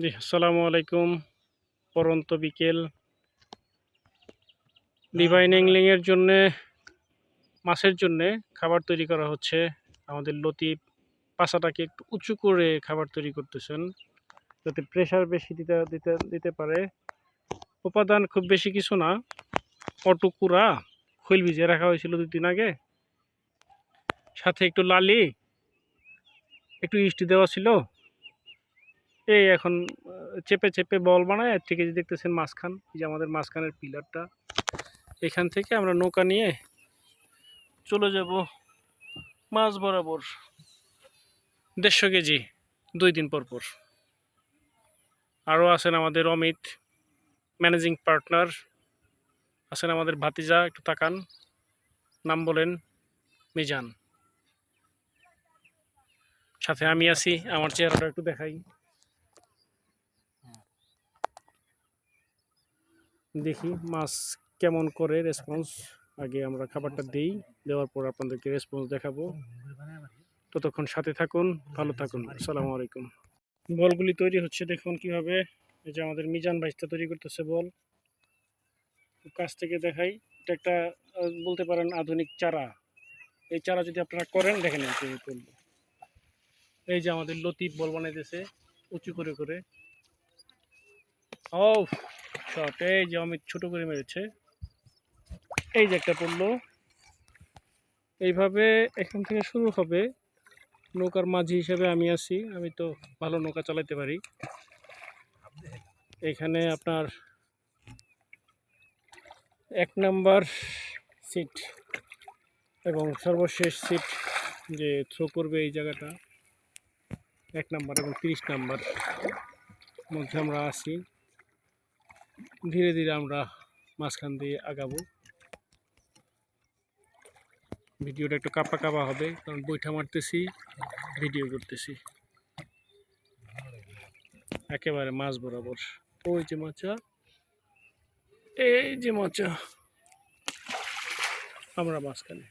জি, আসসালামু আলাইকুম। পড়ন্ত বিকেল। ডিভাইন অ্যাংলিং এর জন্যে মাছের জন্যে খাবার তৈরি করা হচ্ছে। আমাদের লতিফ পাছাটাকে একটু উঁচু করে খাবার তৈরি করতেছেন, যাতে প্রেশার বেশি দিতে দিতে দিতে পারে। উপাদান খুব বেশি কিছু না, অটুকুরা খৈল ভিজিয়ে রাখা হয়েছিল 2 দিন আগে, সাথে একটু লালি, একটু ইস্টি দেওয়া ছিল। এই এখন চেপে চেপে বল বানায়। এর থেকে যে দেখতেছেন মাঝখান, এই যে আমাদের মাঝখানের পিলারটা, এখান থেকে আমরা নৌকা নিয়ে চলে যাব মাছ বরাবর 150 কেজি 2 দিন পর পর। আরও আছেন আমাদের অমিত, ম্যানেজিং পার্টনার, আছেন আমাদের ভাতিজা, একটু তাকান, নাম বলেন, মিজান। সাথে আমি আছি, আমার চেহারাটা একটু দেখাই। দেখি মাছ কেমন করে রেসপন্স। আগে আমরা খাবারটা দিই, দেওয়ার পর আপনাদেরকে রেসপন্স দেখাবো। ততক্ষণ সাথে থাকুন, ভালো থাকুন। আসসালামু আলাইকুম। বলগুলি তৈরি হচ্ছে, দেখুন কিভাবে। এই যে আমাদের মিজান ভাইস্তা তৈরি করতেছে বল। কাছ থেকে দেখাই। এটা একটা বলতে পারেন আধুনিক চারা। এই চারা যদি আপনারা করেন, দেখেন এই যে আমাদের লতিফ বল বানাইতেছে উঁচু করে করে। ও শট! এই যে অমিত ছোট করে মেরেছে। এই যে একটা পড়লো। এইভাবে এখান থেকে শুরু হবে। নৌকার মাঝি হিসেবে আমি আছি, আমি তো ভালো নৌকা চালাতে পারি। এখানে আপনার 1 নাম্বার সিট এবং সর্বশেষ সিট যে থ্রো করবে এই জায়গাটা 1 নাম্বার এবং 30 নাম্বার মধ্যে আমরা আছি। ধীরে ধীরে আমরা মাঝখান দিয়ে আগাবো। ভিডিওটা একটু কাঁপা কাঁপা হবে, কারণ বৈঠা মারতেছি, ভিডিও করতেছি। একেবারে মাছ বরাবর। ওই যে মাচা, এই যে মাচা, আমরা মাঝখানে।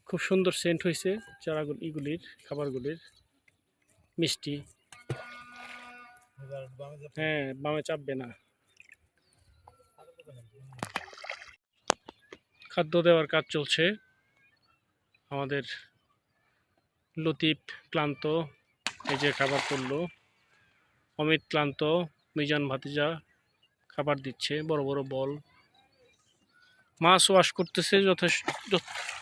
খুব সুন্দর সেন্ট হয়েছে চারাগুলো, ইগুলির খাবারগুলির মিষ্টি। হ্যাঁ, বামে চাপবে না। খাদ্য দেওয়ার কাজ চলছে। আমাদের লতিফ ক্লান্ত, এই যে খাবার তুললো। অমিত ক্লান্ত, মিজান ভাতিজা খাবার দিচ্ছে, বড় বড় বল। মাছ ওয়াশ করতেছে যথেষ্ট।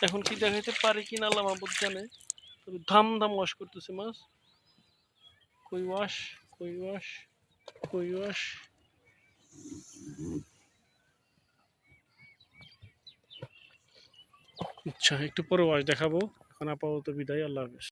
এখন কি দেখাইতে পারে কিনা আল্লাহ মাহবুব জানে, তবে ধাম ধাম ওয়াশ করতেছে মাছ। কই ওয়াশ, কই ওয়াশ, কই ওয়াশ। আচ্ছা, একটু পরে ওয়াশ দেখাবো। এখন আপাতত বিদায়, আল্লাহ হাফেজ।